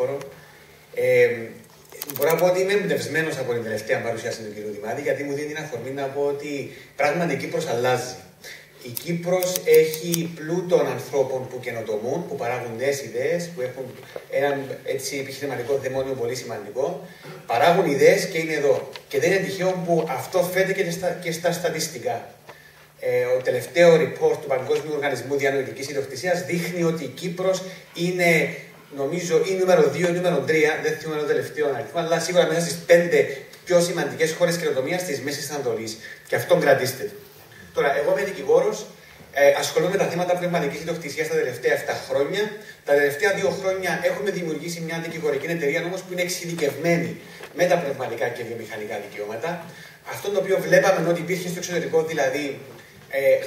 δικηγόρο. Μπορώ να πω ότι είμαι εμπνευσμένος από την τελευταία παρουσίαση του κ. Δημάδη, γιατί μου δίνει την αφορμή να πω ότι πράγματι η Κύπρος αλλάζει. Η Κύπρος έχει πλούτον ανθρώπων που καινοτομούν, που παράγουν νέες ιδέες, που έχουν έναν επιχειρηματικό δαιμόνιο πολύ σημαντικό. Παράγουν ιδέες και είναι εδώ. Και δεν είναι τυχαίο που αυτό φαίνεται και στα στατιστικά. Το τελευταίο report του Παγκόσμιου Οργανισμού Διανοητικής Ιδιοκτησίας δείχνει ότι η Κύπρος είναι, νομίζω, ή νούμερο 2 ή νούμερο 3, δεν θυμάμαι το τελευταίο αριθμό, αλλά σίγουρα μέσα στις 5 πιο σημαντικές χώρες καινοτομίας της Μέσης Ανατολής. Και αυτόν κρατήστε. Τώρα, εγώ είμαι δικηγόρος, ασχολούμαι με τα θέματα πνευματικής ιδιοκτησίας τα τελευταία 7 χρόνια. Τα τελευταία 2 χρόνια έχουμε δημιουργήσει μια δικηγορική εταιρεία όμως που είναι εξειδικευμένη με τα πνευματικά και βιομηχανικά δικαιώματα. Αυτό το οποίο βλέπαμε ότι υπήρχε στο εξωτερικό, δηλαδή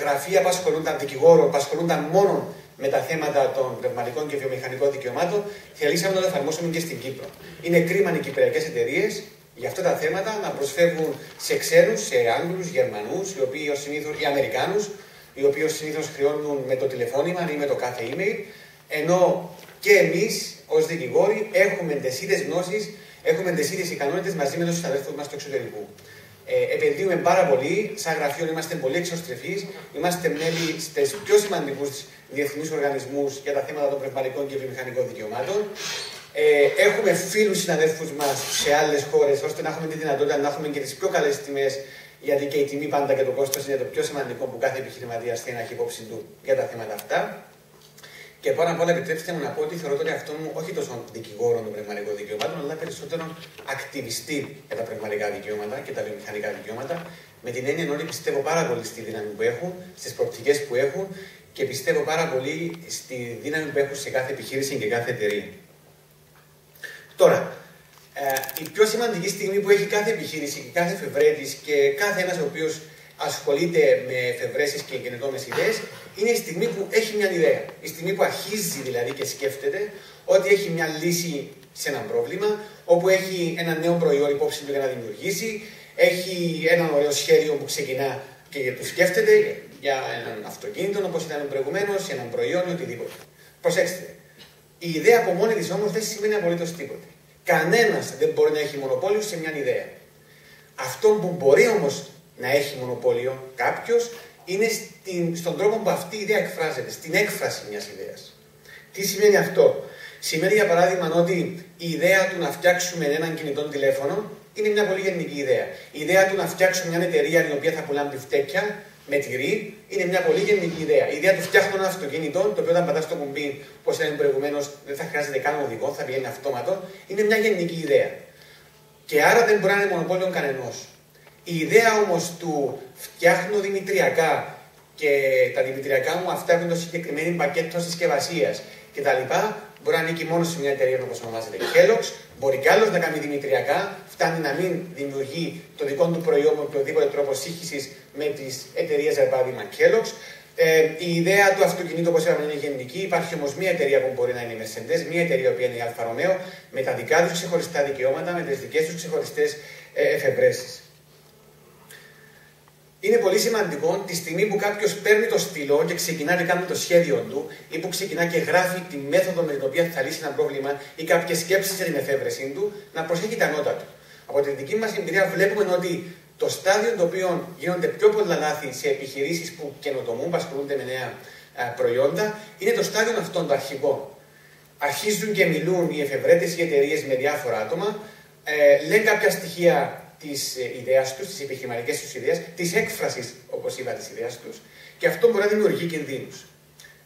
γραφεία που ασχολούνταν, δικηγόρων που ασχολούνταν μόνο με τα θέματα των πνευματικών και βιομηχανικών δικαιωμάτων, θελήσαμε να το εφαρμόσουμε και στην Κύπρο. Είναι κρίμα οι κυπριακές εταιρείες για αυτά τα θέματα να προσφεύγουν σε ξένους, σε Άγγλους, Γερμανούς, οι Αμερικάνους, οι οποίοι συνήθως χρεώνουν με το τηλεφώνημα ή με το κάθε email, ενώ και εμείς ως δικηγόροι έχουμε τις ίδιες γνώσεις, έχουμε τις ίδιες ικανότητες μαζί με τους συναδέλφους μας του εξωτερικού. Επενδύουμε πάρα πολύ, σαν γραφείο είμαστε πολύ εξωστρεφείς, είμαστε μέλη στις πιο σημαντικούς διεθνείς οργανισμούς για τα θέματα των πνευματικών και βιομηχανικών δικαιωμάτων. Έχουμε φίλους συναδέλφους μας σε άλλες χώρες, ώστε να έχουμε τη δυνατότητα να έχουμε και τις πιο καλές τιμές, γιατί και η τιμή πάντα και το κόστος είναι το πιο σημαντικό που κάθε επιχειρηματίας θέλει να έχει υπόψη του για τα θέματα αυτά. Και πάνω απ' όλα, επιτρέψτε μου να πω ότι θεωρώ τον εαυτό μου όχι τόσο δικηγόρο των πνευματικών δικαιωμάτων, αλλά περισσότερο ακτιβιστή για τα πνευματικά δικαιώματα και τα βιομηχανικά δικαιώματα. Με την έννοια ότι πιστεύω πάρα πολύ στη δύναμη που έχουν, στις προοπτικές που έχουν και πιστεύω πάρα πολύ στη δύναμη που έχουν σε κάθε επιχείρηση και κάθε εταιρεία. Τώρα, η πιο σημαντική στιγμή που έχει κάθε επιχείρηση και κάθε εφευρέτης και κάθε ένας ο οποίος ασχολείται με εφευρέσεις και καινοτόμες ιδέες, είναι η στιγμή που έχει μια ιδέα. Η στιγμή που αρχίζει δηλαδή και σκέφτεται ότι έχει μια λύση σε ένα πρόβλημα, όπου έχει ένα νέο προϊόν υπόψη του για να δημιουργήσει, έχει ένα ωραίο σχέδιο που ξεκινά και του σκέφτεται για έναν αυτοκίνητο, όπως ήταν προηγουμένως, έναν προϊόν ή οτιδήποτε. Προσέξτε, η ιδέα από μόνη της όμως δεν σημαίνει απολύτως τίποτε. Κανένας δεν μπορεί να έχει μονοπόλιο σε μια ιδέα. Αυτό που μπορεί όμως να έχει μονοπόλιο κάποιος είναι στον τρόπο που αυτή η ιδέα εκφράζεται, στην έκφραση μιας ιδέας. Τι σημαίνει αυτό? Σημαίνει για παράδειγμα ότι η ιδέα του να φτιάξουμε έναν κινητό τηλέφωνο είναι μια πολύ γενική ιδέα. Η ιδέα του να φτιάξουμε μια εταιρεία η οποία θα πουλάνε μπιφτέκια με τυρί είναι μια πολύ γενική ιδέα. Η ιδέα του φτιάχνω ένα αυτοκίνητο, το οποίο όταν πατάς στο κουμπί, όπως ήταν προηγουμένως, δεν θα χρειάζεται καν οδηγό, θα πηγαίνει αυτόματο, είναι μια γενική ιδέα. Και άρα δεν μπορεί να είναι μονοπόλιο κανενός. Η ιδέα όμως του φτιάχνω δημητριακά και τα δημητριακά μου αυτά έχουν το συγκεκριμένο πακέτο συσκευασίας κτλ. Μπορεί να ανήκει μόνο σε μια εταιρεία όπως ονομάζεται Kellogg's, μπορεί κι άλλος να κάνει δημητριακά, φτάνει να μην δημιουργεί το δικό του προϊόν με οποιοδήποτε τρόπο σύγχυσης με τις εταιρείες, για παράδειγμα Kellogg's. Η ιδέα του αυτοκινήτου, όπως είπαμε, είναι γενική. Υπάρχει όμως μια εταιρεία που μπορεί να είναι η Mercedes, μια εταιρεία που είναι η Alfa Romeo, με τα δικά τους ξεχωριστά δικαιώματα, με τις δικές τους ξεχωριστές εφευρέσεις. Είναι πολύ σημαντικό τη στιγμή που κάποιος παίρνει το στυλό και ξεκινά να κάνει το σχέδιο του, ή που ξεκινά και γράφει τη μέθοδο με την οποία θα λύσει ένα πρόβλημα ή κάποιες σκέψεις για την εφεύρεσή του, να προσέχει τα νότα του. Από την δική μας εμπειρία βλέπουμε ότι το στάδιο το οποίο γίνονται πιο πολλά λάθη σε επιχειρήσεις που καινοτομούν, που ασχολούνται με νέα προϊόντα, είναι το στάδιο αυτών, το αρχικό. Αρχίζουν και μιλούν οι εφευρέτες, οι εταιρείες με διάφορα άτομα, λένε κάποια στοιχεία της ιδέας τους, της επιχειρηματικής τους ιδέας, της έκφρασης, όπως είπα, της ιδέας τους, και αυτό μπορεί να δημιουργεί κινδύνους.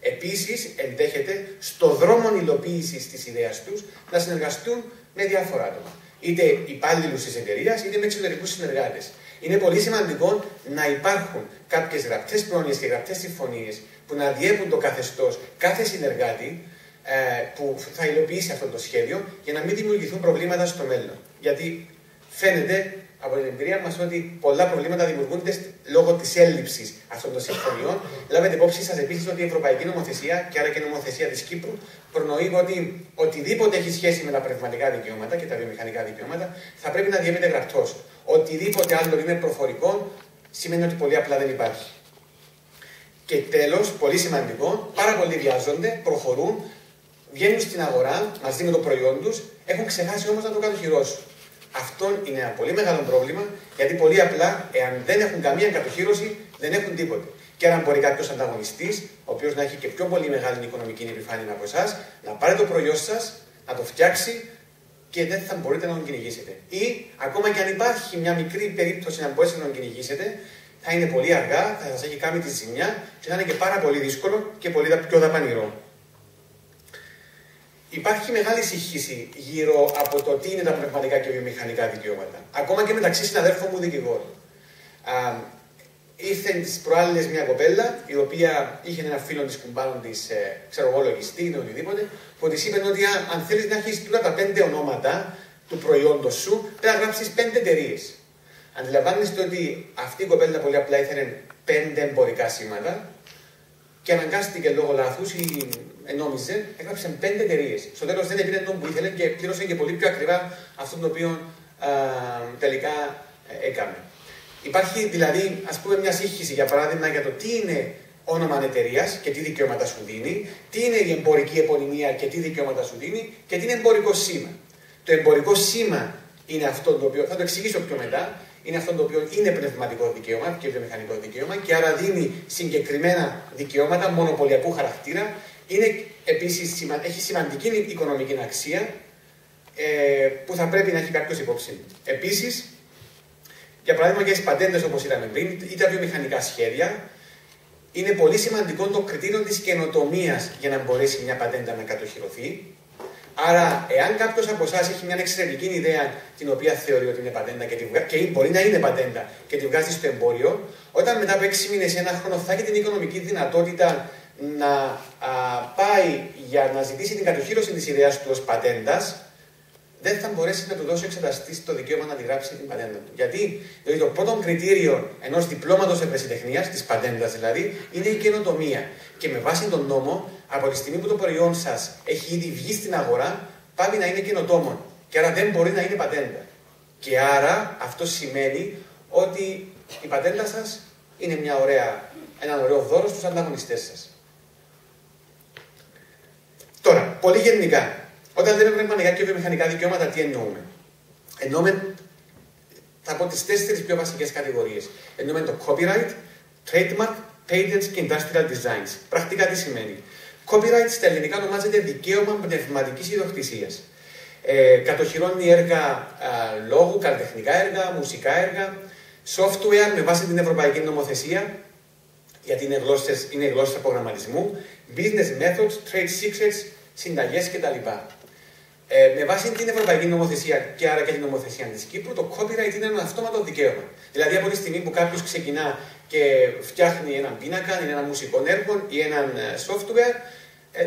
Επίσης, ενδέχεται στο δρόμο υλοποίησης της ιδέας τους να συνεργαστούν με διάφορα άτομα. Είτε υπάλληλους της εταιρείας, είτε με εξωτερικούς συνεργάτες. Είναι πολύ σημαντικό να υπάρχουν κάποιες γραπτές πρόνοιες και γραπτές συμφωνίες που να διέπουν το καθεστώς κάθε συνεργάτη που θα υλοποιήσει αυτό το σχέδιο, για να μην δημιουργηθούν προβλήματα στο μέλλον. Γιατί φαίνεται από την εμπειρία μας ότι πολλά προβλήματα δημιουργούνται λόγω της έλλειψης αυτών των συμφωνιών. Λάβετε υπόψη σας επίσης ότι η Ευρωπαϊκή Νομοθεσία και άρα και η νομοθεσία της Κύπρου προνοεί ότι οτιδήποτε έχει σχέση με τα πνευματικά δικαιώματα και τα βιομηχανικά δικαιώματα θα πρέπει να διέπεται γραπτώς. Οτιδήποτε άλλο είναι προφορικό σημαίνει ότι πολύ απλά δεν υπάρχει. Και τέλος, πολύ σημαντικό, πάρα πολλοί βιάζονται, προχωρούν, βγαίνουν στην αγορά μαζί με το προϊόν τους, έχουν ξεχάσει όμως να το κατοχυρώσουν. Αυτό είναι ένα πολύ μεγάλο πρόβλημα, γιατί πολύ απλά, εάν δεν έχουν καμία κατοχύρωση, δεν έχουν τίποτε. Και αν μπορεί κάποιος ανταγωνιστής, ο οποίος να έχει και πιο πολύ μεγάλη οικονομική επιφάνεια από εσάς, να πάρει το προϊόν σας, να το φτιάξει και δεν θα μπορείτε να τον κυνηγήσετε. Ή ακόμα και αν υπάρχει μια μικρή περίπτωση να μπορέσετε να τον κυνηγήσετε, θα είναι πολύ αργά, θα σας έχει κάνει τη ζημιά και θα είναι και πάρα πολύ δύσκολο και πολύ πιο δαπανηρό. Υπάρχει μεγάλη σύγχυση γύρω από το τι είναι τα πνευματικά και βιομηχανικά δικαιώματα. Ακόμα και μεταξύ συναδέλφων μου δικηγόρων. Ήρθε τις προάλλες μια κοπέλα, η οποία είχε ένα φίλο της κουμπάνων της, ξέρω εγώ, λογιστή ή οτιδήποτε, που της είπε ότι αν θέλεις να έχεις τώρα τα 5 ονόματα του προϊόντος σου, πρέπει να γράψεις 5 εταιρείες. Αντιλαμβάνεστε ότι αυτή η κοπέλα πολύ απλά ήθελε 5 εμπορικά σήματα και αναγκάστηκε λόγω λάθους ή νόμιζε, έγραψε 5 εταιρείες. Στο τέλος δεν έπαιρνε τον που ήθελε και πλήρωσε και πολύ πιο ακριβά αυτό το οποίο τελικά έκανε. Υπάρχει δηλαδή, ας πούμε, μια σύγχυση για παράδειγμα για το τι είναι όνομα εταιρείας και τι δικαιώματα σου δίνει, τι είναι η εμπορική επωνυμία και τι δικαιώματα σου δίνει και τι είναι εμπορικό σήμα. Το εμπορικό σήμα είναι αυτό το οποίο, θα το εξηγήσω πιο μετά, είναι αυτό το οποίο είναι πνευματικό δικαίωμα και βιομηχανικό δικαίωμα και άρα δίνει συγκεκριμένα δικαιώματα μονοπωλιακού χαρακτήρα. Είναι επίσης, έχει σημαντική οικονομική αξία που θα πρέπει να έχει κάποιος υπόψη. Επίσης, για παράδειγμα, για τις πατέντες, όπως είδαμε πριν, ή τα βιομηχανικά σχέδια, είναι πολύ σημαντικό το κριτήριο της καινοτομίας για να μπορέσει μια πατέντα να κατοχυρωθεί. Άρα, εάν κάποιος από εσάς έχει μια εξαιρετική ιδέα την οποία θεωρεί ότι είναι πατέντα και μπορεί να είναι πατέντα και τη βγάζει στο εμπόριο, όταν μετά από 6 μήνες, 1 χρόνο θα έχει την οικονομική δυνατότητα να πάει για να ζητήσει την κατοχύρωση της ιδέας του ως πατέντας, δεν θα μπορέσει να του δώσει ο εξεταστής το δικαίωμα να τη γράψει την πατέντα του. Γιατί? Διότι το πρώτο κριτήριο ενός διπλώματος ευρεσιτεχνίας, της πατέντας δηλαδή, είναι η καινοτομία. Και με βάση τον νόμο, από τη στιγμή που το προϊόν σας έχει ήδη βγει στην αγορά, πάει να είναι καινοτόμο. Και άρα δεν μπορεί να είναι πατέντα. Και άρα αυτό σημαίνει ότι η πατέντα σας είναι ένα ωραίο δώρο στους ανταγωνιστές σας. Τώρα, πολύ γενικά. Όταν λέμε πνευματικά και βιομηχανικά δικαιώματα, τι εννοούμε? Εννοούμε, θα πω τις 4 πιο βασικές κατηγορίες. Εννοούμε το copyright, trademark, patents και industrial designs. Πρακτικά τι σημαίνει? Copyright στα ελληνικά ονομάζεται δικαίωμα πνευματικής ιδιοκτησίας. Κατοχυρώνει έργα λόγου, καλλιτεχνικά έργα, μουσικά έργα, software με βάση την ευρωπαϊκή νομοθεσία, γιατί είναι γλώσσα προγραμματισμού, business methods, trade secrets, συνταγές κτλ. Με βάση την ευρωπαϊκή νομοθεσία και άρα και την νομοθεσία της Κύπρου, το copyright είναι ένα αυτόματο δικαίωμα. Δηλαδή, από τη στιγμή που κάποιος ξεκινά και φτιάχνει έναν πίνακα, ή ένα μουσικό έργο ή έναν software,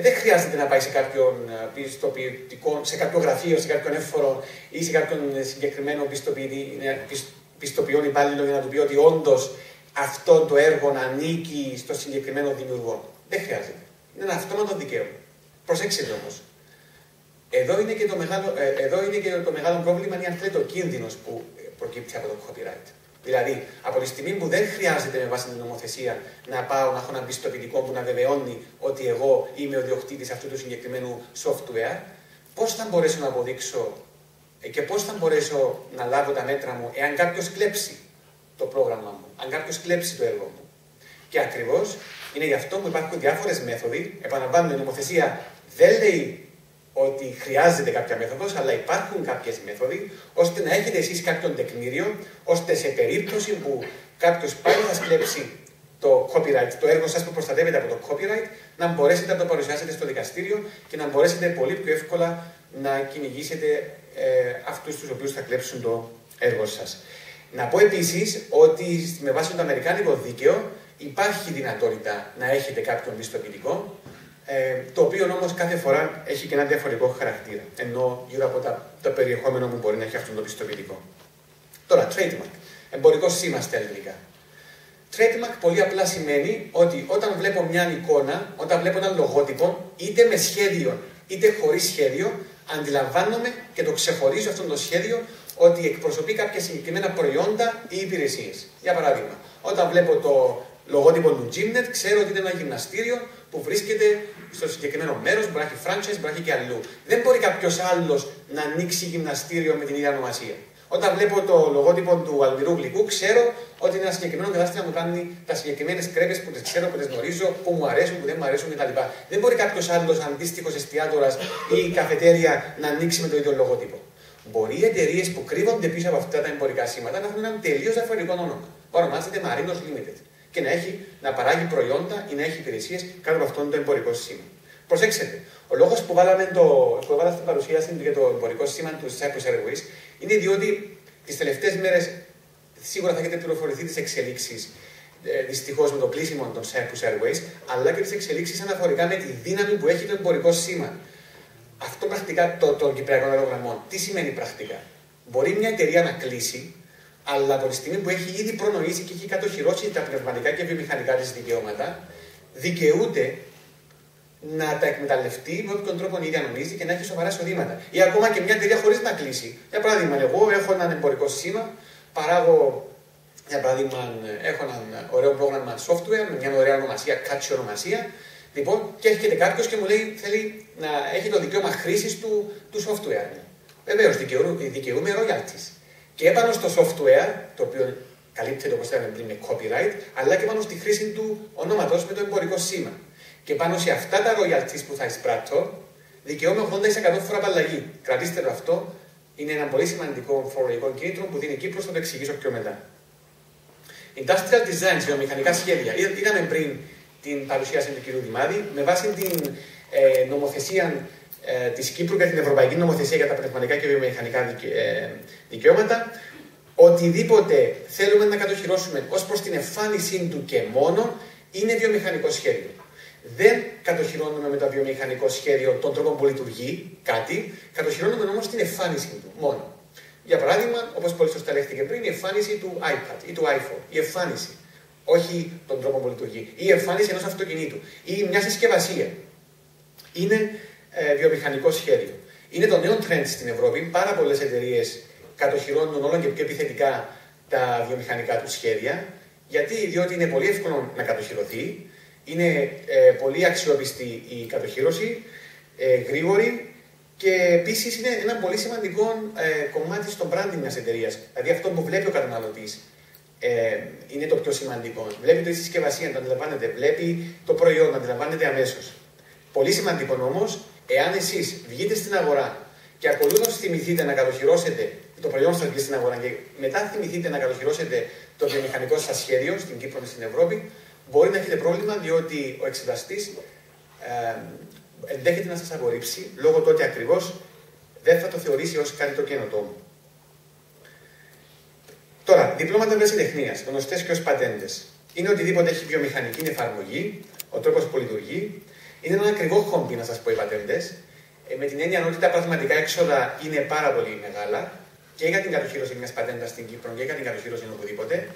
δεν χρειάζεται να πάει σε κάποιον πιστοποιητικό, σε κάποιο γραφείο, σε κάποιον εύφορο ή σε κάποιον συγκεκριμένο πιστοποιόν υπάλληλο για να του πει ότι όντως αυτό το έργο ανήκει στο συγκεκριμένο δημιουργό. Δεν χρειάζεται. Είναι ένα αυτόματο δικαίωμα. Προσέξτε όμως. Εδώ είναι και το μεγάλο πρόβλημα, είναι αν θέλετε ο κίνδυνος που προκύπτει από το copyright. Δηλαδή, από τη στιγμή που δεν χρειάζεται με βάση την νομοθεσία να πάω να έχω ένα πιστοποιητικό που να βεβαιώνει ότι εγώ είμαι ο ιδιοκτήτης αυτού του συγκεκριμένου software, πώς θα μπορέσω να αποδείξω και πώς θα μπορέσω να λάβω τα μέτρα μου εάν κάποιος κλέψει το πρόγραμμα μου, αν κάποιος κλέψει το έργο μου? Και ακριβώς είναι γι' αυτό που υπάρχουν διάφορες μέθοδοι. Επαναλαμβάνω, η νομοθεσία δεν λέει ότι χρειάζεται κάποια μέθοδος, αλλά υπάρχουν κάποιες μέθοδοι, ώστε να έχετε εσείς κάποιον τεκμήριο, ώστε σε περίπτωση που κάποιος πάλι θα σκλέψει το copyright, το έργο σας που προστατεύεται από το copyright, να μπορέσετε να το παρουσιάσετε στο δικαστήριο και να μπορέσετε πολύ πιο εύκολα να κυνηγήσετε αυτούς τους οποίους θα κλέψουν το έργο σας. Να πω επίσης ότι με βάση το αμερικάνικο δίκαιο υπάρχει δυνατότητα να έχετε κάποιον πιστοποιητικό, το οποίο όμως κάθε φορά έχει και ένα διαφορετικό χαρακτήρα, ενώ γύρω από το περιεχόμενο που μπορεί να έχει αυτό το πιστοποιητικό. Τώρα, trademark, εμπορικό σήμα στα ελληνικά. Trademark πολύ απλά σημαίνει ότι όταν βλέπω μια εικόνα, όταν βλέπω ένα λογότυπο, είτε με σχέδιο είτε χωρίς σχέδιο, αντιλαμβάνομαι και το ξεχωρίζω αυτό το σχέδιο ότι εκπροσωπεί κάποια συγκεκριμένα προϊόντα ή υπηρεσίες. Για παράδειγμα, όταν βλέπω το λογότυπο του Gymnet, ξέρω ότι είναι ένα γυμναστήριο που βρίσκεται στο συγκεκριμένο μέρο, μπορεί να έχει franchise, μπορεί να έχει και αλλού. Δεν μπορεί κάποιο άλλο να ανοίξει γυμναστήριο με την ίδια ονομασία. Όταν βλέπω το λογότυπο του αλμυρού γλυκού, ξέρω ότι είναι ένα συγκεκριμένο κατάστημα που μου κάνει τα συγκεκριμένε κρέπες που τι ξέρω, που τι γνωρίζω, που μου αρέσουν, που δεν μου αρέσουν κτλ. Δεν μπορεί κάποιο άλλο αντίστοιχο εστιατόρα ή καφετέρια να ανοίξει με το ίδιο λογότυπο. Μπορεί οι εταιρείες που κρύβονται πίσω από αυτά τα εμπορικά σήματα να έχουν ένα τελείως διαφορετικό όνομα. Που ονομάζεται Marinos Limited. Και να παράγει προϊόντα ή να έχει υπηρεσίες κάτω από αυτόν το εμπορικό σήμα. Προσέξτε, ο λόγος που έβαλα στην παρουσίαση για το εμπορικό σήμα του Cyprus Airways είναι διότι τις τελευταίες μέρες σίγουρα θα έχετε πληροφορηθεί τις εξελίξεις δυστυχώς με το κλείσιμο των Cyprus Airways, αλλά και τις εξελίξεις αναφορικά με τη δύναμη που έχει το εμπορικό σήμα. Αυτό πρακτικά των Κυπριακών αερογραμμών, τι σημαίνει πρακτικά? Μπορεί μια εταιρεία να κλείσει, αλλά από τη στιγμή που έχει ήδη προνοήσει και έχει κατοχυρώσει τα πνευματικά και βιομηχανικά της δικαιώματα, δικαιούται να τα εκμεταλλευτεί με όποιον τρόπο ήδη νομίζει και να έχει σοβαρά εισοδήματα. Ή ακόμα και μια εταιρεία χωρίς να κλείσει. Για παράδειγμα, εγώ έχω ένα εμπορικό σήμα, παράγω, για παράδειγμα, έχω ένα ωραίο πρόγραμμα software με μια ωραία ονομασία, catchy ονομασία. Λοιπόν, και έρχεται κάποιο και μου λέει θέλει να έχει το δικαίωμα χρήση του software. Βεβαίως, δικαιούμαι royalties. Και επάνω στο software, το οποίο καλύπτεται όπως είπαμε πριν με copyright, αλλά και πάνω στη χρήση του ονόματος με το εμπορικό σήμα. Και πάνω σε αυτά τα royalties που θα εισπράττω, δικαιούμαι 80% φοροαπαλλαγή. Κρατήστε το αυτό, είναι ένα πολύ σημαντικό φορολογικό κίνητρο που δίνει η Κύπρος, θα το εξηγήσω πιο μετά. Industrial designs, βιομηχανικά σχέδια. Είδαμε πριν την παρουσίαση του κ. Δημάδη, με βάση την νομοθεσία της Κύπρου και την Ευρωπαϊκή Νομοθεσία για τα πνευματικά και βιομηχανικά δικαιώματα, οτιδήποτε θέλουμε να κατοχυρώσουμε ως προς την εμφάνισή του και μόνο είναι βιομηχανικό σχέδιο. Δεν κατοχυρώνουμε με το βιομηχανικό σχέδιο τον τρόπο που λειτουργεί κάτι, κατοχυρώνουμε όμως την εμφάνιση του μόνο. Για παράδειγμα, όπως πολύ σωστά λέχθηκε πριν, η εμφάνιση του iPad ή του iPhone. Η εμφάνιση. Όχι τον τρόπο που λειτουργεί. Ή η εμφάνιση ενός αυτοκινήτου. Ή μια συσκευασία. Είναι βιομηχανικό σχέδιο. Είναι το νέο trend στην Ευρώπη. Πάρα πολλές εταιρείες κατοχυρώνουν όλο και πιο επιθετικά τα βιομηχανικά του σχέδια. Γιατί? Διότι είναι πολύ εύκολο να κατοχυρωθεί. Είναι πολύ αξιόπιστη η κατοχύρωση, γρήγορη και επίσης είναι ένα πολύ σημαντικό κομμάτι στο branding μιας εταιρείας. Δηλαδή αυτό που βλέπει ο καταναλωτής είναι το πιο σημαντικό. Βλέπει τη συσκευασία, το αντιλαμβάνεται, βλέπει το προϊόν, το αντιλαμβάνεται αμέσως. Πολύ σημαντικό όμως, εάν εσείς βγείτε στην αγορά και ακολούθως θυμηθείτε να κατοχυρώσετε το προϊόν σας βγει στην αγορά και μετά θυμηθείτε να κατοχυρώσετε το βιομηχανικό σας σχέδιο στην Κύπρο και στην Ευρώπη, μπορεί να έχετε πρόβλημα διότι ο εξεταστής ενδέχεται να σας απορρίψει λόγω του ότι ακριβώς δεν θα το θεωρήσει ως κάτι το καινοτόμο. Τώρα, διπλώματα ευρεσιτεχνίας, γνωστές και ως πατέντες. Είναι οτιδήποτε έχει βιομηχανική εφαρμογή, ο τρόπος που λειτουργεί. Είναι ένα ακριβό χόμπι, να σας πω, οι πατέντες, με την έννοια ότι τα πραγματικά έξοδα είναι πάρα πολύ μεγάλα και για την κατοχύρωση μιας πατέντας στην Κύπρο και για την κατοχύρωση οπουδήποτε.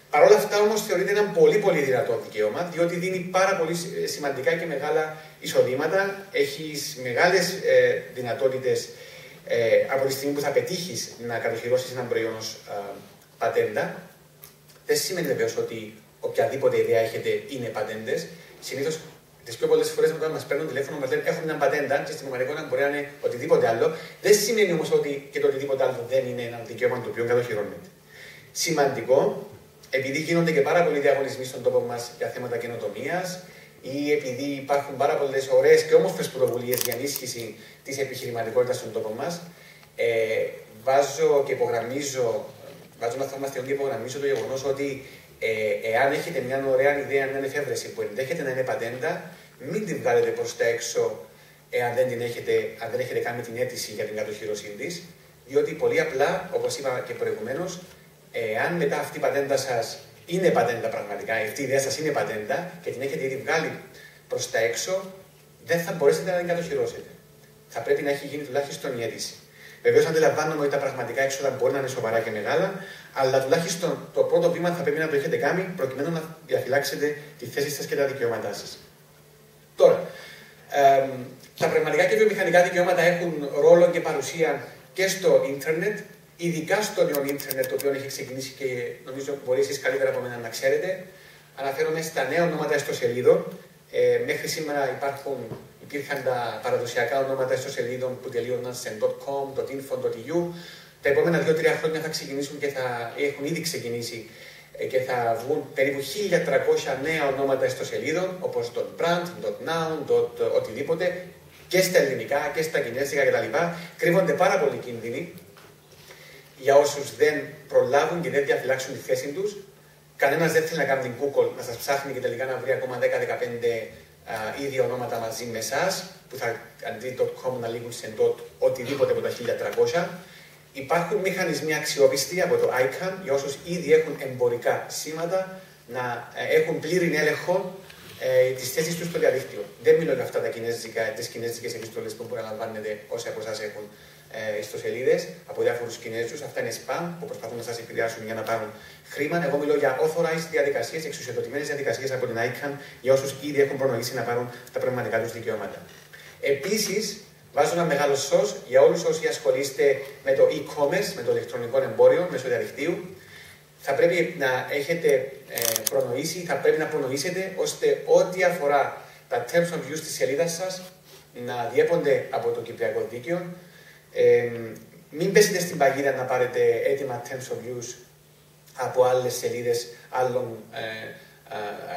Παρ' όλα αυτά όμως θεωρείται ένα πολύ πολύ δυνατό δικαίωμα, διότι δίνει πάρα πολύ σημαντικά και μεγάλα εισοδήματα, έχεις μεγάλες δυνατότητες από τη στιγμή που θα πετύχεις να κατοχυρώσεις ένα προϊόν ως πατέντα. Δεν σημαίνει βεβαίως ότι οποιαδήποτε ιδέα έχετε είναι πατέντες. Συνήθως τις πιο πολλές φορές όταν μας παίρνουν τηλέφωνο μας λένε έχουν μια πατέντα και στην πραγματικότητα μπορεί να είναι οτιδήποτε άλλο. Δεν σημαίνει όμως ότι και το οτιδήποτε άλλο δεν είναι ένα δικαίωμα το οποίο κατοχυρώνεται. Σημαντικό, επειδή γίνονται και πάρα πολλοί διαγωνισμοί στον τόπο μας για θέματα καινοτομίας ή επειδή υπάρχουν πάρα πολλές ωραίες και όμορφες πρωτοβουλίες για ενίσχυση της επιχειρηματικότητας στον τόπο μας, βάζω ένα θέμα και υπογραμμίζω το γεγονός ότι εάν έχετε μια ωραία ιδέα, μια εφεύρεση που ενδέχεται να είναι πατέντα, μην την βγάλετε προς τα έξω αν δεν έχετε κάνει την αίτηση για την κατοχύρωσή της, διότι πολύ απλά, όπως είπα και προηγουμένως, αν μετά αυτή η πατέντα σας είναι πατέντα πραγματικά, αυτή η ιδέα σας είναι πατέντα και την έχετε ήδη βγάλει προς τα έξω, δεν θα μπορέσετε να την κατοχυρώσετε. Θα πρέπει να έχει γίνει τουλάχιστον η αίτηση. Βεβαίως, αντιλαμβάνομαι ότι τα πραγματικά έξοδα μπορεί να είναι σοβαρά και μεγάλα, αλλά τουλάχιστον το πρώτο βήμα θα πρέπει να το έχετε κάνει προκειμένου να διαφυλάξετε τη θέση σας και τα δικαιώματά σας. Τώρα, τα πραγματικά και βιομηχανικά δικαιώματα έχουν ρόλο και παρουσία και στο ίντερνετ, ειδικά στο νέο ίντερνετ, το οποίο έχει ξεκινήσει και νομίζω μπορεί εσείς καλύτερα από μένα να ξέρετε. αναφέρομαι στα νέα ονόματα ιστοσελίδων. Μέχρι σήμερα υπήρχαν τα παραδοσιακά ονόματα ιστοσελίδων που τελείωναν σε .com, .info, .eu. Τα επόμενα 2-3 χρόνια θα ξεκινήσουν και έχουν ήδη ξεκινήσει και θα βγουν περίπου 1.300 νέα ονόματα ιστοσελίδων, όπως .brand, .noun, οτιδήποτε, και στα ελληνικά και στα κινέζικα κτλ. Κρύβονται πάρα πολλοί κίνδυνοι για όσους δεν προλάβουν και δεν διαφυλάξουν τη θέση τους. Κανένας δεν θέλει να κάνει την Google να σας ψάχνει και τελικά να βρει ακόμα 10-15 ίδια ονόματα μαζί με εσάς, που θα αντί .com να λήγουν σε οτιδήποτε από τα 1.300. Υπάρχουν μηχανισμοί αξιόπιστοι από το ICANN για όσους ήδη έχουν εμπορικά σήματα να έχουν πλήρη έλεγχο τις θέσεις τους στο διαδίκτυο. Δεν μιλώ για αυτά τις κινέζικες επιστολές που μπορεί να λαμβάνετε όσοι από εσάς έχουν ιστοσελίδες από διάφορους Κινέζους. Αυτά είναι spam που προσπαθούν να σας επηρεάσουν για να πάρουν χρήμα. Εγώ μιλώ για authorized διαδικασίες, εξουσιοδοτημένες διαδικασίες από την ICANN για όσους ήδη έχουν προνοήσει να πάρουν τα πνευματικά τους δικαιώματα. Επίσης, βάζω ένα μεγάλο σως για όλους όσοι ασχολείστε με το e-commerce, με το ηλεκτρονικό εμπόριο μέσω διαδικτύου. Θα πρέπει να έχετε προνοήσει, θα πρέπει να προνοήσετε ώστε ό,τι αφορά τα terms of use της σελίδας σας να διέπονται από το κυπριακό δίκαιο. Μην πέσετε στην παγίδα να πάρετε έτοιμα terms of use από άλλες σελίδες άλλων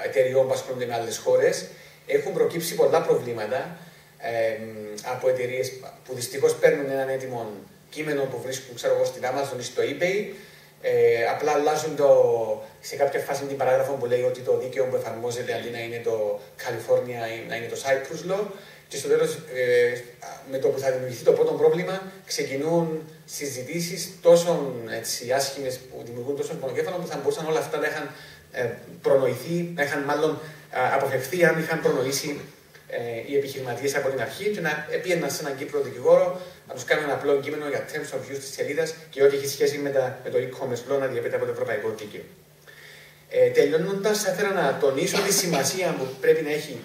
εταιριών που ασχολούνται με άλλες χώρες. Έχουν προκύψει πολλά προβλήματα από εταιρείες που δυστυχώς παίρνουν έναν έτοιμο κείμενο που βρίσκουν στην Amazon ή στο eBay. Απλά αλλάζουν σε κάποια φάση την παράγραφο που λέει ότι το δίκαιο που εφαρμόζεται αντί να είναι το California ή να είναι το Cyprus Law. Και στο τέλος, με το που θα δημιουργηθεί το πρώτο πρόβλημα, ξεκινούν συζητήσεις τόσο άσχημες που δημιουργούν τόσο πονοκέφαλο που θα μπορούσαν όλα αυτά να είχαν προνοηθεί, να είχαν μάλλον αποφευθεί αν είχαν προνοήσει οι επιχειρηματίες από την αρχή και να πήγαιναν σε έναν Κύπρο δικηγόρο να τους κάνουν ένα απλό κείμενο για terms of use της σελίδας και ό,τι έχει σχέση με το e-commerce law να διαπέτει από το ευρωπαϊκό δίκαιο. Τελειώνοντας, θα ήθελα να τονίσω τη σημασία που πρέπει να έχει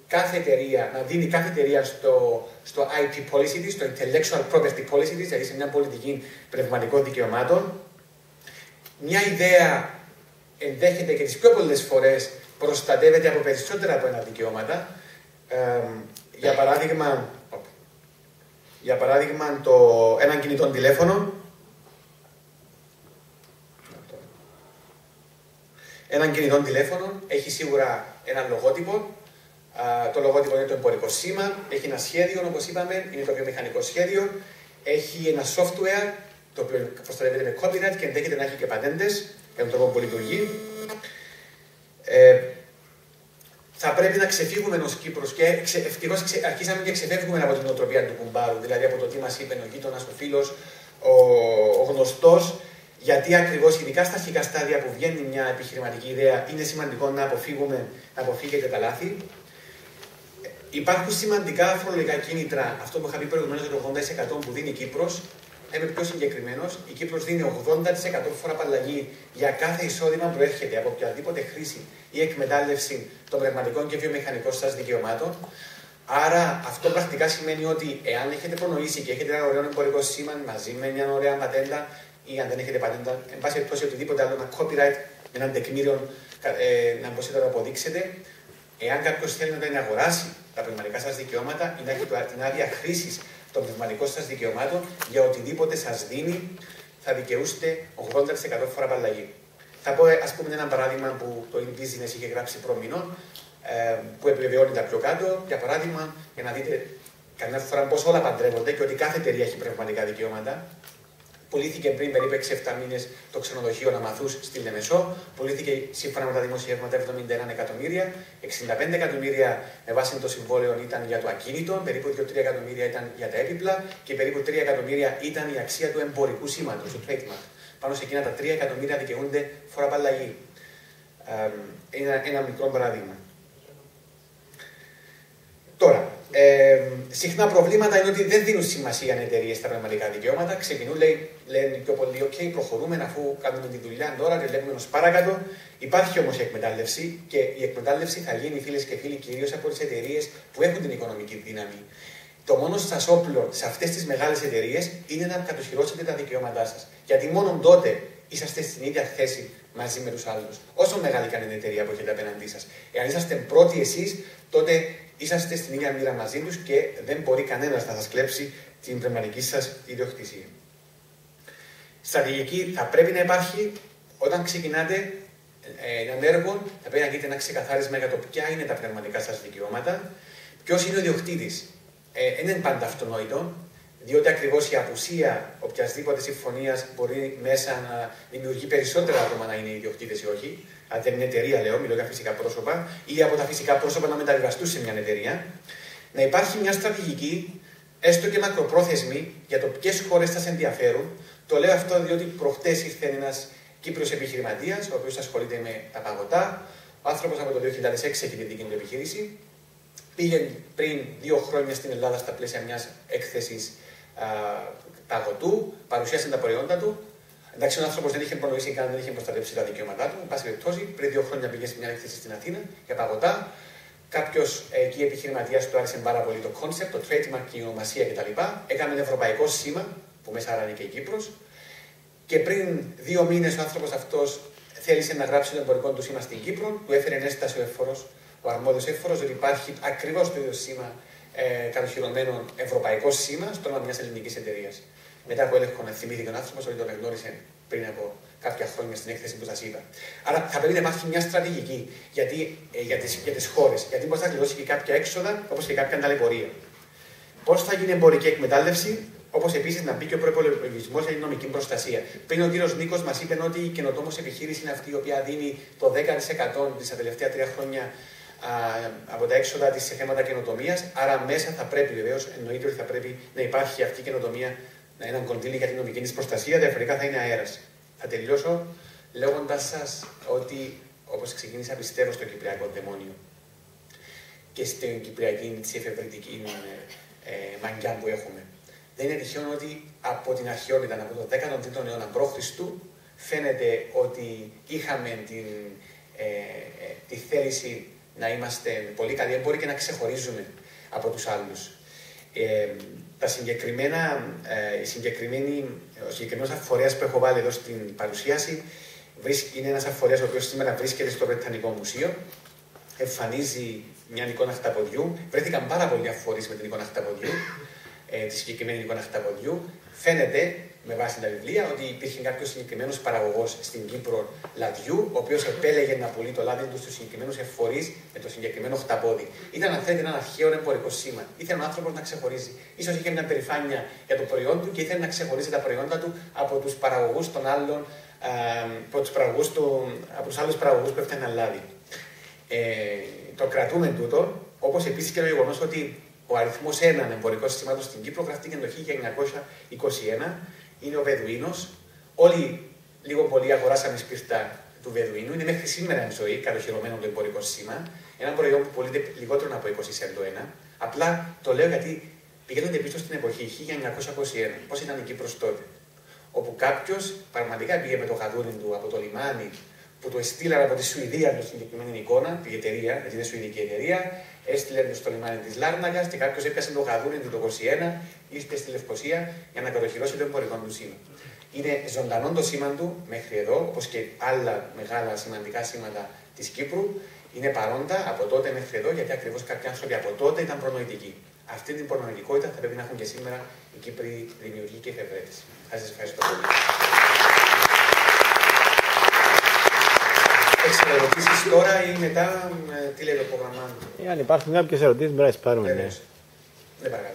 κάθε εταιρεία, να δίνει κάθε εταιρεία στο IP policy της, στο intellectual property policy της, δηλαδή σε μια πολιτική πνευματικών δικαιωμάτων. Μια ιδέα ενδέχεται και τις πιο πολλές φορές προστατεύεται από περισσότερα από ένα δικαιώματα. Για παράδειγμα, έναν κινητό τηλέφωνο. Έναν κινητό τηλέφωνο έχει σίγουρα ένα λογότυπο. Το λογότυπο είναι το εμπορικό σήμα. Έχει ένα σχέδιο, όπως είπαμε, είναι το βιομηχανικό σχέδιο. Έχει ένα software, το οποίο προστατεύεται με copyright και ενδέχεται να έχει και πατέντες για τον τρόπο που λειτουργεί. Θα πρέπει να ξεφύγουμε ως Κύπρος και ευτυχώς αρχίσαμε και ξεφεύγουμε από την νοοτροπία του κουμπάρου, δηλαδή από το τι μας είπε ο γείτονας, ο φίλος, ο γνωστός, γιατί ακριβώς ειδικά στα αρχικά στάδια που βγαίνει μια επιχειρηματική ιδέα είναι σημαντικό να αποφύγετε τα λάθη. Υπάρχουν σημαντικά φορολογικά κίνητρα, αυτό που είχα πει προηγουμένως, το 80% που δίνει η Κύπρος. Είμαι πιο συγκεκριμένος, η Κύπρος δίνει 80% φοροαπαλλαγή για κάθε εισόδημα που προέρχεται από οποιαδήποτε χρήση ή εκμετάλλευση των πνευματικών και βιομηχανικών σας δικαιωμάτων. Άρα αυτό πρακτικά σημαίνει ότι εάν έχετε προνοήσει και έχετε ένα ωραίο εμπορικό σήμα μαζί με μια ωραία πατέντα ή αν δεν έχετε πατέντα, εν πάση περιπτώσει οτιδήποτε άλλο, ένα copyright, ένα τεκμήριο να μπορείτε να το αποδείξετε, εάν κάποιος θέλει να την αγοράσει τα πνευματικά σας δικαιώματα ή να έχει την άδεια χρήσης των πνευματικών σας δικαιωμάτων, για οτιδήποτε σας δίνει, θα δικαιούστε 80% φοροαπαλλαγή. Θα πω, ας πούμε, ένα παράδειγμα που το InBusiness είχε γράψει προμηνών, που επιβεβαιώνει τα πιο κάτω. Για παράδειγμα, για να δείτε καμιά φορά πώς όλα παντρεύονται και ότι κάθε εταιρεία έχει πνευματικά δικαιώματα. Πουλήθηκε πριν περίπου 6-7 μήνες το ξενοδοχείο Ναμαθούς στη Λεμεσό. Πουλήθηκε σύμφωνα με τα δημοσιεύματα 71 εκατομμύρια. 65 εκατομμύρια με βάση το συμβόλαιο ήταν για το ακίνητο, περίπου 2-3 εκατομμύρια ήταν για τα έπιπλα και περίπου 3 εκατομμύρια ήταν η αξία του εμπορικού σήματος, του trademark. Πάνω σε εκείνα τα 3 εκατομμύρια δικαιούνται φοροαπαλλαγή. Ένα μικρό παράδειγμα. Τώρα, συχνά προβλήματα είναι ότι δεν δίνουν σημασία οι εταιρείες στα πνευματικά δικαιώματα. Ξεκινούν, λένε πιο πολύ, OK, προχωρούμε αφού κάνουμε τη δουλειά τώρα και βλέπουμε ως παρακάτω. Υπάρχει όμως η εκμετάλλευση και η εκμετάλλευση θα γίνει, φίλες και φίλοι, κυρίως από τις εταιρείες που έχουν την οικονομική δύναμη. Το μόνο σας όπλο σε αυτές τις μεγάλες εταιρείες είναι να κατοχυρώσετε τα δικαιώματά σας. Γιατί μόνο τότε είσαστε στην ίδια θέση μαζί με τους άλλους. Όσο μεγάλη και αν είναι η εταιρεία που έχετε απέναντί σας. Εάν είσαστε πρώτοι εσείς, τότε είσαστε στην ίδια μοίρα μαζί τους και δεν μπορεί κανένας να σας κλέψει την πνευματική σας ιδιοκτησία. Στρατηγική θα πρέπει να υπάρχει όταν ξεκινάτε έναν έργο, θα πρέπει να γίνετε ένα ξεκαθάρισμα για το ποια είναι τα πνευματικά σας δικαιώματα, ποιος είναι ο ιδιοκτήτης. Δεν είναι πάντα αυτονόητο, διότι ακριβώς η απουσία οποιασδήποτε συμφωνίας μπορεί μέσα να δημιουργεί περισσότερα άτομα να είναι ιδιοκτήτες ή όχι. Αν δεν είναι εταιρεία, λέω, μιλώ για φυσικά πρόσωπα, ή από τα φυσικά πρόσωπα να μεταβιβαστούν σε μια εταιρεία. Να υπάρχει μια στρατηγική, έστω και μακροπρόθεσμη, για το ποιες χώρες θα σε ενδιαφέρουν. Το λέω αυτό διότι προχτές ήρθε ένας Κύπριος επιχειρηματίας, ο οποίος ασχολείται με τα παγωτά. Ο άνθρωπος από το 2006 έχει τη δική του επιχείρηση. Πήγε πριν 2 χρόνια στην Ελλάδα στα πλαίσια μιας έκθεσης παγωτού, παρουσίασε τα προϊόντα του. Εντάξει, ο άνθρωπος δεν είχε προνοήσει καν, δεν είχε προστατεύσει τα δικαιώματά του. Εν πάση περιπτώσει, πριν 2 χρόνια πήγε σε μια έκθεση στην Αθήνα για παγωτά. Κάποιος εκεί επιχειρηματίας του άρεσε πάρα πολύ το concept, το trademark, η ονομασία κτλ. Έκανε ένα ευρωπαϊκό σήμα, που μέσα άρα είναι και η Κύπρος. Και πριν 2 μήνες ο άνθρωπος αυτός θέλησε να γράψει το εμπορικό του σήμα στην Κύπρο, του έφερε ενέσταση ο αρμόδιος έμφορος, ότι υπάρχει ακριβώς το ίδιο σήμα, κατοχυρωμένο ευρωπαϊκό σήμα, στο όνομα μιας ελληνικής εταιρείας. Μετά από έλεγχο να θυμήθηκε ο άνθρωπος ότι τον εγνώρισε πριν από κάποια χρόνια στην έκθεση που σας είπα. Άρα θα πρέπει να υπάρχει μια στρατηγική για τις χώρες, γιατί μπορεί να κλειδώσει και κάποια έξοδα, όπως και κάποια ταλαιπωρία. Πώς θα γίνει εμπορική εκμετάλλευση, όπως επίσης να μπει και ο προϋπολογισμός για την νομική προστασία. Πριν ο κύριος Νίκος μας είπε ότι η καινοτόμος επιχείρηση είναι αυτή η οποία δίνει το 10% της τα τελευταία 3 χρόνια από τα έξοδα της σε θέματα καινοτομίας. Άρα μέσα θα πρέπει, βεβαίως, εννοείται ότι θα πρέπει να υπάρχει αυτή η καινοτομία, έναν κονδύλι για την νομική της προστασία, διαφορετικά θα είναι αέρας. Θα τελειώσω λέγοντας σας ότι, όπως ξεκίνησα, πιστεύω στο Κυπριακό δαιμόνιο και στην Κυπριακή εφευρετική μαγκιά που έχουμε. Δεν είναι τυχαίο ότι από την αρχαιότητα, από το 13ο αιώνα π.Χ., φαίνεται ότι είχαμε τη θέληση να είμαστε πολύ καλοί έμποροι και να ξεχωρίζουμε από τους άλλους. Ο συγκεκριμένος αφορέας που έχω βάλει εδώ στην παρουσίαση είναι ένας αφορέας ο οποίος σήμερα βρίσκεται στο Βρετανικό Μουσείο. Εμφανίζει μια εικόνα χταποδιού. Βρέθηκαν πάρα πολλοί αφορείς με την εικόνα χταποδιού. Τη συγκεκριμένη εικόνα χταποδιού. Φαίνεται, με βάση τα βιβλία, ότι υπήρχε κάποιος συγκεκριμένος παραγωγός στην Κύπρο λαδιού, ο οποίος επέλεγε να πουλεί το λάδι του στους συγκεκριμένους εφορείς με το συγκεκριμένο χταπόδι. Ήταν, αν θέλετε, ένα αρχαίο εμπορικό σήμα. Ήθελε ο άνθρωπος να ξεχωρίζει. Ίσως είχε μια περηφάνεια για το προϊόν του και ήθελε να ξεχωρίζει τα προϊόντα του από τους παραγωγούς των άλλων, από τους άλλους παραγωγούς που έφταναν λάδι. Το κρατούμε τούτο, όπως επίσης και το γεγονός ότι ο αριθμός 1 εμπορικών συστημάτων στην Κύπρο γραφτήκε το 1921, είναι ο Βεδουίνος. Όλοι λίγο πολύ αγοράσαμε σπίρτα του Βεδουίνου. Είναι μέχρι σήμερα εν ζωή κατοχυρωμένο το εμπορικό σήμα. Ένα προϊόν που πωλείται λιγότερο από 20 σέντ το ένα. Απλά το λέω γιατί πηγαίνονται πίσω στην εποχή 1921. Πώς ήταν η Κύπρος τότε. Όπου κάποιος πραγματικά πήγε με το γαδούρι του από το λιμάνι, που το έστειλαν από τη Σουηδία με συγκεκριμένη εικόνα, η εταιρεία, γιατί είναι σουηδική εταιρεία, έστειλε στο λιμάνι της Λάρνακας και κάποιος έπιασε το γαδούρι του το 21, ήρθε στη Λευκοσία για να κατοχυρώσει το εμπορικό του σήμα. Είναι ζωντανό το σήμα του μέχρι εδώ, όπως και άλλα μεγάλα σημαντικά σήματα της Κύπρου, είναι παρόντα από τότε μέχρι εδώ, γιατί ακριβώς κάποιοι άνθρωποι από τότε ήταν προνοητικοί. Αυτή την προνοητικότητα θα πρέπει να έχουν και σήμερα οι Κύπροι δημιουργοί και εφευρέτες. Θα σας ευχαριστώ πολύ. Έχεις ερωτήσεις τώρα ή μετά, τι λέει το πρόγραμμά? Αν υπάρχουν κάποιες ερωτήσεις, μπορεί να τις πάρουμε. Ναι, παρακαλώ.